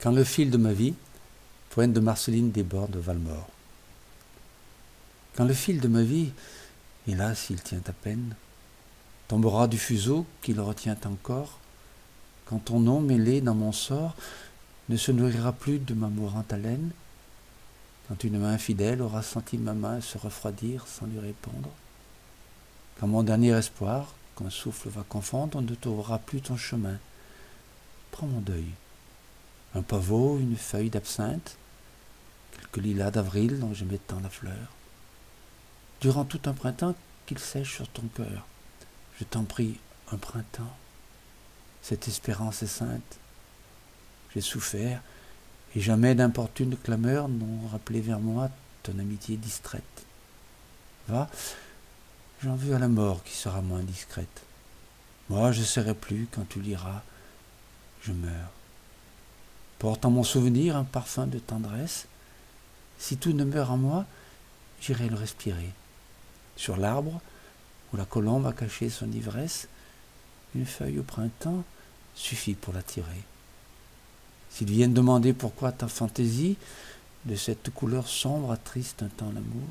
Quand le fil de ma vie, poème de Marceline Desbordes de Valmore. Quand le fil de ma vie, hélas, il tient à peine, tombera du fuseau qui le retient encore, quand ton nom mêlé dans mon sort ne se nourrira plus de ma mourante haleine, quand une main fidèle aura senti ma main se refroidir sans lui répondre, quand mon dernier espoir, qu'un souffle va confondre, ne trouvera plus ton chemin, prends mon deuil, un pavot, une feuille d'absinthe, quelques lilas d'avril dont je m'étends la fleur. Durant tout un printemps qu'il sèche sur ton cœur, je t'en prie, un printemps. Cette espérance est sainte. J'ai souffert, et jamais d'importunes clameurs n'ont rappelé vers moi ton amitié distraite. Va, j'en veux à la mort qui sera moins discrète. Moi, je serai plus quand tu liras, je meurs. Porte en mon souvenir un parfum de tendresse. Si tout ne meurt en moi, j'irai le respirer. Sur l'arbre, où la colombe a caché son ivresse, une feuille au printemps suffit pour l'attirer. S'ils viennent demander pourquoi ta fantaisie de cette couleur sombre attriste un temps l'amour,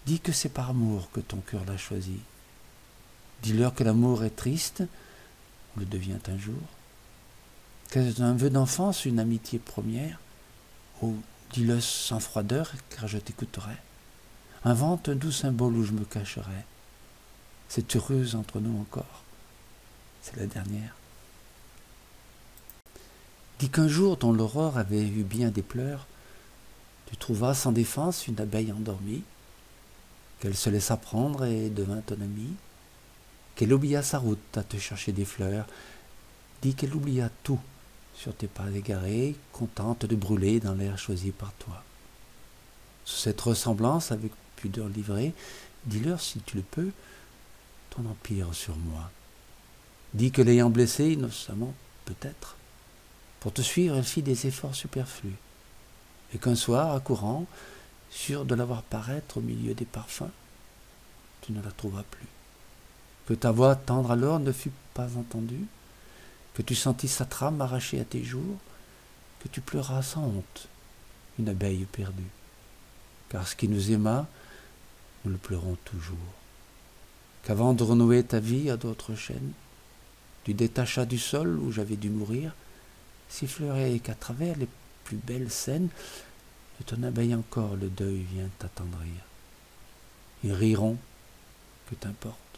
dis que c'est par amour que ton cœur l'a choisi. Dis-leur que l'amour est triste, ou le devient un jour. Qu'est-ce un vœu d'enfance, une amitié première, ou dis-le sans froideur, car je t'écouterai. Invente un doux symbole où je me cacherai. C'est heureuse entre nous encore. C'est la dernière. Dis qu'un jour dont l'aurore avait eu bien des pleurs, tu trouvas sans défense une abeille endormie, qu'elle se laissa prendre et devint ton amie, qu'elle oublia sa route à te chercher des fleurs. Dis qu'elle oublia tout sur tes pas égarés, contente de brûler dans l'air choisi par toi. Sous cette ressemblance avec pudeur livrée, dis-leur si tu le peux, ton empire sur moi. Dis que l'ayant blessée innocemment, peut-être, pour te suivre, elle fit des efforts superflus, et qu'un soir, accourant, sûr de la voir paraître au milieu des parfums, tu ne la trouvas plus. Que ta voix tendre alors ne fut pas entendue, que tu sentis sa trame arrachée à tes jours, que tu pleuras sans honte, une abeille perdue. Car ce qui nous aima, nous le pleurons toujours. Qu'avant de renouer ta vie à d'autres chaînes, tu détachas du sol où j'avais dû mourir, sifflerait qu'à travers les plus belles scènes, de ton abeille encore le deuil vient t'attendrir. Ils riront, que t'importe.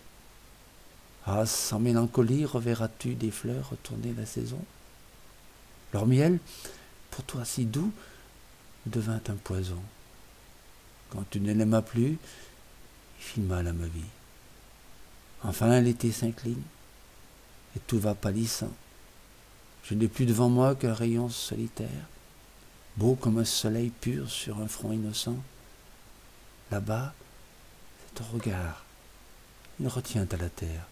Ah, sans mélancolie reverras-tu des fleurs retourner la saison? Leur miel, pour toi si doux, devint un poison. Quand tu ne l'aimas plus, il fit mal à ma vie. Enfin l'été s'incline, et tout va pâlissant. Je n'ai plus devant moi qu'un rayon solitaire, beau comme un soleil pur sur un front innocent. Là-bas, c'est ton regard, il retient à la terre.